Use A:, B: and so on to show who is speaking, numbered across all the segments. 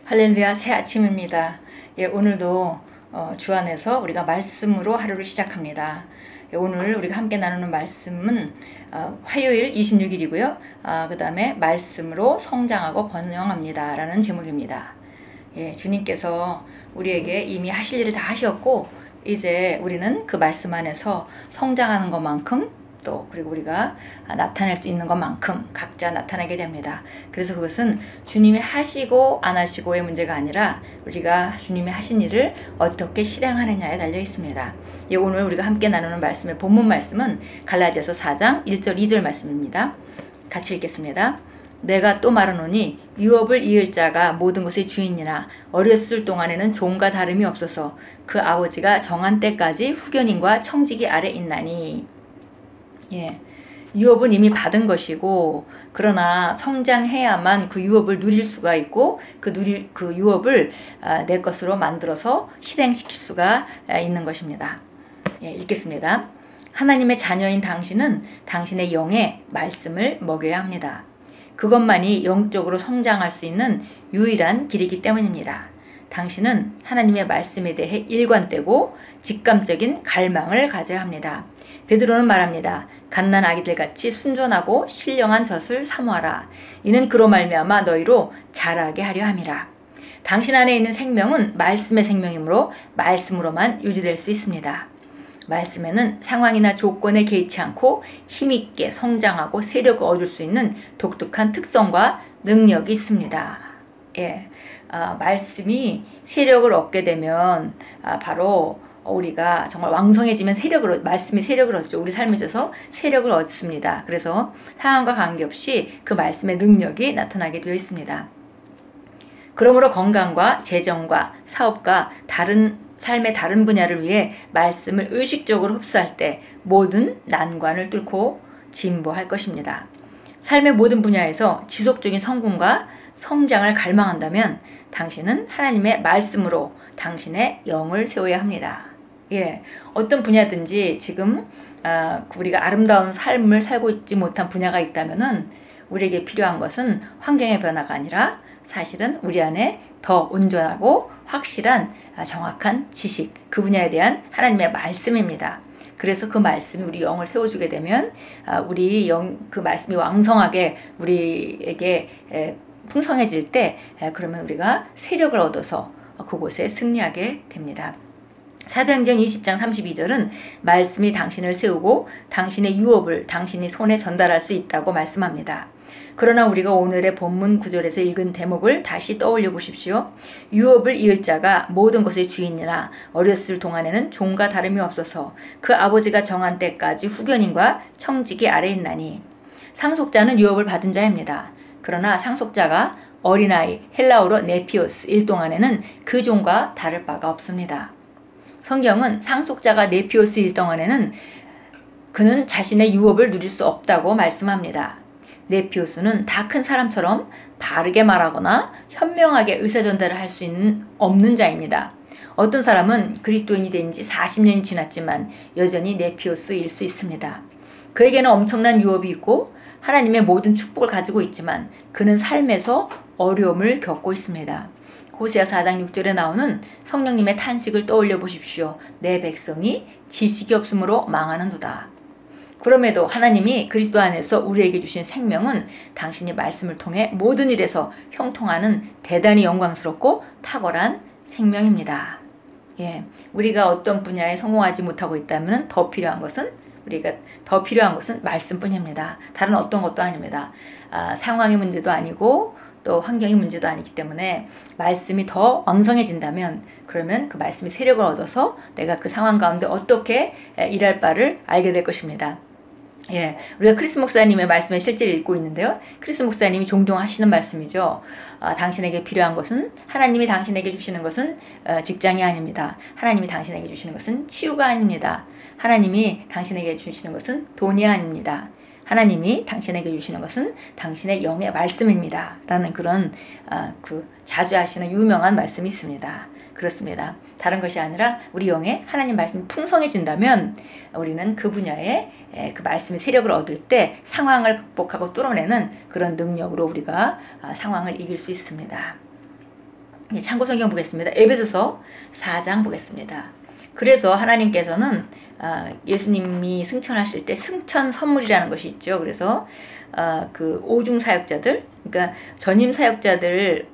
A: 할렐루야, 새 아침입니다. 예, 오늘도 주 안에서 우리가 말씀으로 하루를 시작합니다. 예, 오늘 우리가 함께 나누는 말씀은 화요일 26일이고요. 그 다음에 말씀으로 성장하고 번영합니다 라는 제목입니다. 예, 주님께서 우리에게 이미 하실 일을 다 하셨고 이제 우리는 그 말씀 안에서 성장하는 것만큼 또 그리고 우리가 나타낼 수 있는 것만큼 각자 나타나게 됩니다. 그래서 그것은 주님이 하시고 안 하시고의 문제가 아니라 우리가 주님이 하신 일을 어떻게 실행하느냐에 달려 있습니다. 예, 오늘 우리가 함께 나누는 말씀의 본문 말씀은 갈라디아서 4장 1절 2절 말씀입니다. 같이 읽겠습니다. 내가 또 말하노니 유업을 이을 자가 모든 것의 주인이나 어렸을 동안에는 종과 다름이 없어서 그 아버지가 정한 때까지 후견인과 청지기 아래 있나니. 예, 유업은 이미 받은 것이고 그러나 성장해야만 그 유업을 누릴 수가 있고 그 유업을 내 것으로 만들어서 실행시킬 수가 있는 것입니다. 예, 읽겠습니다. 하나님의 자녀인 당신은 당신의 영의 말씀을 먹여야 합니다. 그것만이 영적으로 성장할 수 있는 유일한 길이기 때문입니다. 당신은 하나님의 말씀에 대해 일관되고 직감적인 갈망을 가져야 합니다. 베드로는 말합니다. 갓난 아기들같이 순전하고 신령한 젖을 사모하라. 이는 그로 말미암아 너희로 자라게 하려 함이라. 당신 안에 있는 생명은 말씀의 생명이므로 말씀으로만 유지될 수 있습니다. 말씀에는 상황이나 조건에 개의치 않고 힘있게 성장하고 세력을 얻을 수 있는 독특한 특성과 능력이 있습니다. 예, 말씀이 세력을 얻게 되면 바로 우리가 정말 왕성해지면 말씀이 세력을 얻죠. 우리 삶에 있어서 세력을 얻습니다. 그래서 상황과 관계없이 그 말씀의 능력이 나타나게 되어 있습니다. 그러므로 건강과 재정과 사업과 삶의 다른 분야를 위해 말씀을 의식적으로 흡수할 때 모든 난관을 뚫고 진보할 것입니다. 삶의 모든 분야에서 지속적인 성공과 성장을 갈망한다면 당신은 하나님의 말씀으로 당신의 영을 세워야 합니다. 예, 어떤 분야든지 지금 우리가 아름다운 삶을 살고 있지 못한 분야가 있다면은 우리에게 필요한 것은 환경의 변화가 아니라 사실은 우리 안에 더 온전하고 확실한 정확한 지식, 그 분야에 대한 하나님의 말씀입니다. 그래서 그 말씀이 우리 영을 세워주게 되면 그 말씀이 왕성하게 우리에게 풍성해질 때 그러면 우리가 세력을 얻어서 그곳에 승리하게 됩니다. 사도행전 20장 32절은 말씀이 당신을 세우고 당신의 유업을 당신이 손에 전달할 수 있다고 말씀합니다. 그러나 우리가 오늘의 본문 구절에서 읽은 대목을 다시 떠올려 보십시오. 유업을 이을 자가 모든 것의 주인이라 어렸을 동안에는 종과 다름이 없어서 그 아버지가 정한 때까지 후견인과 청지기 아래 있나니. 상속자는 유업을 받은 자입니다. 그러나 상속자가 어린아이 헬라어로 네피오스일 동안에는 그 종과 다를 바가 없습니다. 성경은 상속자가 네피오스일 동안에는 그는 자신의 유업을 누릴 수 없다고 말씀합니다. 네피오스는 다 큰 사람처럼 바르게 말하거나 현명하게 의사전달을 할 수 없는 자입니다. 어떤 사람은 그리스도인이 된 지 40년이 지났지만 여전히 네피오스일 수 있습니다. 그에게는 엄청난 유업이 있고 하나님의 모든 축복을 가지고 있지만 그는 삶에서 어려움을 겪고 있습니다. 호세아 4장 6절에 나오는 성령님의 탄식을 떠올려 보십시오. 내 백성이 지식이 없으므로 망하는도다. 그럼에도 하나님이 그리스도 안에서 우리에게 주신 생명은 당신이 말씀을 통해 모든 일에서 형통하는 대단히 영광스럽고 탁월한 생명입니다. 예, 우리가 어떤 분야에 성공하지 못하고 있다면 우리가 더 필요한 것은 말씀뿐입니다. 다른 어떤 것도 아닙니다. 상황의 문제도 아니고 또 환경의 문제도 아니기 때문에 말씀이 더 왕성해진다면 그러면 그 말씀이 세력을 얻어서 내가 그 상황 가운데 어떻게 일할 바를 알게 될 것입니다. 예, 우리가 크리스 목사님의 말씀을 실제로 읽고 있는데요. 크리스 목사님이 종종 하시는 말씀이죠. 당신에게 필요한 것은 하나님이 당신에게 주시는 것은 직장이 아닙니다. 하나님이 당신에게 주시는 것은 치유가 아닙니다. 하나님이 당신에게 주시는 것은 돈이 아닙니다. 하나님이 당신에게 주시는 것은 당신의 영의 말씀입니다. 라는 그런 자주 하시는 유명한 말씀이 있습니다. 그렇습니다. 다른 것이 아니라 우리 영에 하나님 말씀이 풍성해진다면 우리는 그 분야에 그 말씀의 세력을 얻을 때 상황을 극복하고 뚫어내는 그런 능력으로 우리가 상황을 이길 수 있습니다. 참고 성경 보겠습니다. 에베소서 4장 보겠습니다. 그래서 하나님께서는 예수님이 승천하실 때 승천 선물이라는 것이 있죠. 그래서 그 오중 사역자들, 그러니까 전임 사역자들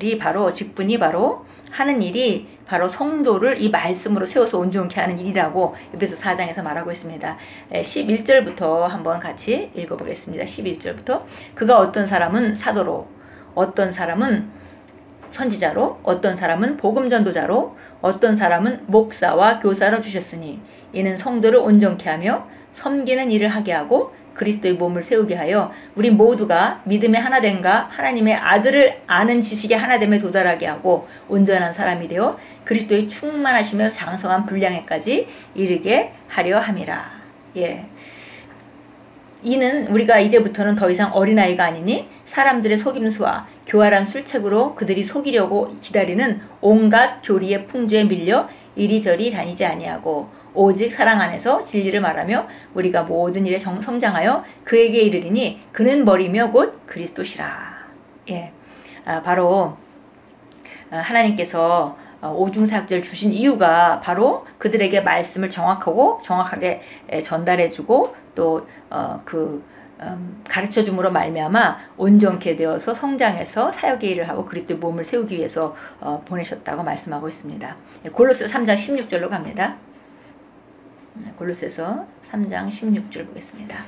A: 이 바로 직분이 바로 하는 일이 바로 성도를 이 말씀으로 세워서 온전케 하는 일이라고 에베소 4장에서 말하고 있습니다. 11절부터 한번 같이 읽어보겠습니다. 11절부터 그가 어떤 사람은 사도로, 어떤 사람은 선지자로, 어떤 사람은 복음전도자로, 어떤 사람은 목사와 교사로 주셨으니 이는 성도를 온전케 하며 섬기는 일을 하게 하고 그리스도의 몸을 세우게 하여 우리 모두가 믿음의 하나됨과 하나님의 아들을 아는 지식의 하나됨에 도달하게 하고 온전한 사람이 되어 그리스도의 충만하시며 장성한 분량에까지 이르게 하려 함이라. 예. 이는 우리가 이제부터는 더 이상 어린아이가 아니니 사람들의 속임수와 교활한 술책으로 그들이 속이려고 기다리는 온갖 교리의 풍조에 밀려 이리저리 다니지 아니하고 오직 사랑 안에서 진리를 말하며 우리가 모든 일에 성장하여 그에게 이르리니 그는 머리며 곧 그리스도시라. 예, 바로 하나님께서 오중사역자를 주신 이유가 바로 그들에게 말씀을 정확하게 전달해주고 또 가르쳐줌으로 말미암아 온전케 되어서 성장해서 사역의 일을 하고 그리스도의 몸을 세우기 위해서 보내셨다고 말씀하고 있습니다. 골로새서 3장 16절로 갑니다. 골로새서 3장 16절 보겠습니다.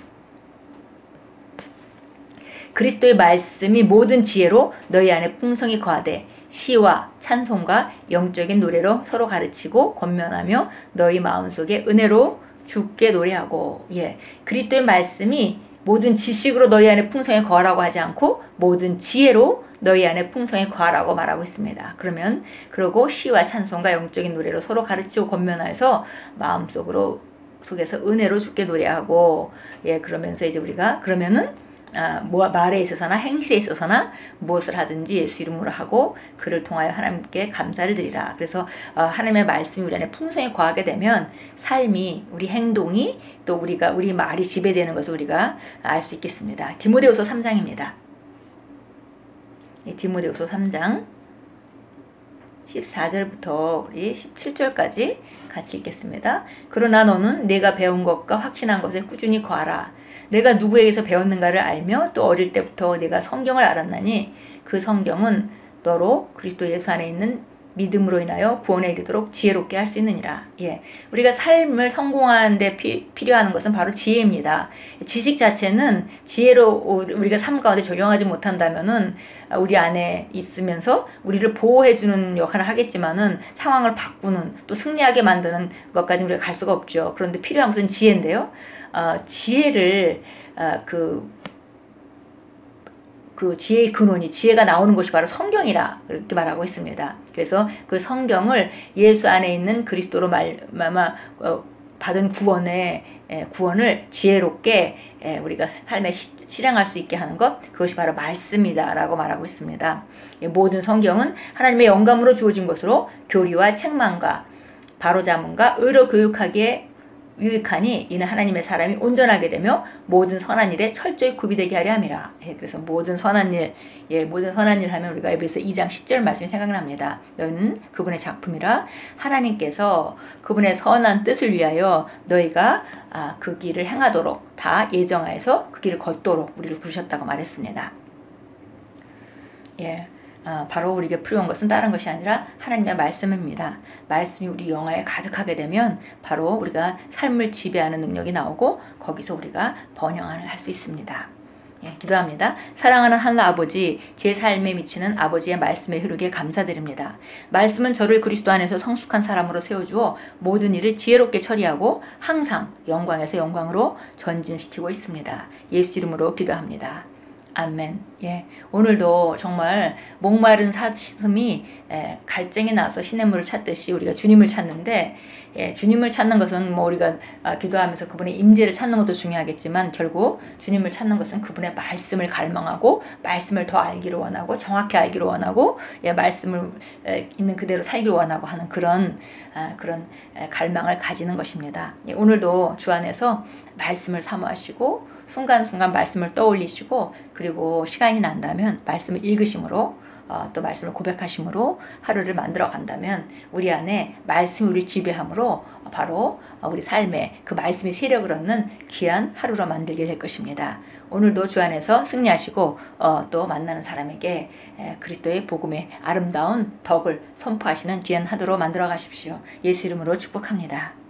A: 그리스도의 말씀이 모든 지혜로 너희 안에 풍성히 거하되 시와 찬송과 영적인 노래로 서로 가르치고 권면하며 너희 마음속에 은혜로 주께 노래하고. 예, 그리스도의 말씀이 모든 지식으로 너희 안에 풍성히 거하라고 하지 않고 모든 지혜로 너희 안에 풍성히 거하라고 말하고 있습니다. 그러고 시와 찬송과 영적인 노래로 서로 가르치고 권면하여서 속에서 은혜로 주께 노래하고. 예, 그러면서 이제 우리가 그러면은 말에 있어서나 행실에 있어서나 무엇을 하든지 예수 이름으로 하고 그를 통하여 하나님께 감사를 드리라. 그래서 하나님의 말씀이 우리 안에 풍성히 거하게 되면 삶이, 우리 행동이, 또 우리 말이 지배되는 것을 우리가 알 수 있겠습니다. 디모데후서 3장입니다. 디모데후서 3장 14절부터 우리 17절까지 같이 읽겠습니다. 그러나 너는 내가 배운 것과 확신한 것에 꾸준히 거하라. 내가 누구에게서 배웠는가를 알며 또 어릴 때부터 내가 성경을 알았나니 그 성경은 너로 그리스도 예수 안에 있는 믿음으로 인하여 구원에 이르도록 지혜롭게 할 수 있느니라. 예, 우리가 삶을 성공하는 데 필요한 것은 바로 지혜입니다. 지식 자체는 지혜로 우리가 삶 가운데 적용하지 못한다면은 우리 안에 있으면서 우리를 보호해주는 역할을 하겠지만은 상황을 바꾸는 또 승리하게 만드는 것까지 우리가 갈 수가 없죠. 그런데 필요한 것은 지혜인데요. 지혜를 그 지혜의 근원이, 지혜가 나오는 것이 바로 성경이라 그렇게 말하고 있습니다. 그래서 그 성경을 예수 안에 있는 그리스도로 받은 구원을 지혜롭게 우리가 삶에 실행할 수 있게 하는 것, 그것이 바로 말씀이다라고 말하고 있습니다. 모든 성경은 하나님의 영감으로 주어진 것으로 교리와 책망과 바로잡음과 의로 교육하기에 유익하니 이는 하나님의 사람이 온전하게 되며 모든 선한 일에 철저히 구비되게 하려 함이라. 예, 그래서 모든 선한 일 하면 우리가 에베소 2장 10절 말씀이 생각납니다. 너희는 그분의 작품이라 하나님께서 그분의 선한 뜻을 위하여 너희가 그 길을 행하도록 다 예정하여서 그 길을 걷도록 우리를 부르셨다고 말했습니다. 예. 바로 우리에게 필요한 것은 다른 것이 아니라 하나님의 말씀입니다. 말씀이 우리 영혼에 가득하게 되면 바로 우리가 삶을 지배하는 능력이 나오고 거기서 우리가 번영을 할 수 있습니다. 예, 기도합니다. 사랑하는 하늘 아버지, 제 삶에 미치는 아버지의 말씀의 흐르기에 감사드립니다. 말씀은 저를 그리스도 안에서 성숙한 사람으로 세워주어 모든 일을 지혜롭게 처리하고 항상 영광에서 영광으로 전진시키고 있습니다. 예수 이름으로 기도합니다. 아멘. 예, 오늘도 정말 목마른 사슴이 갈증이 나서 시냇물을 찾듯이 우리가 주님을 찾는데, 주님을 찾는 것은 우리가 기도하면서 그분의 임재를 찾는 것도 중요하겠지만 결국 주님을 찾는 것은 그분의 말씀을 갈망하고 말씀을 더 알기를 원하고 정확히 알기를 원하고 말씀을 있는 그대로 살기를 원하고 하는 그런 갈망을 가지는 것입니다. 오늘도 주 안에서 말씀을 사모하시고 순간순간 말씀을 떠올리시고 그리고 시간이 난다면 말씀을 읽으심으로 또 말씀을 고백하심으로 하루를 만들어 간다면 우리 안에 말씀이 우리 지배함으로 바로 우리 삶에 그 말씀이 세력을 얻는 귀한 하루로 만들게 될 것입니다. 오늘도 주 안에서 승리하시고 또 만나는 사람에게 그리스도의 복음의 아름다운 덕을 선포하시는 귀한 하루로 만들어 가십시오. 예수 이름으로 축복합니다.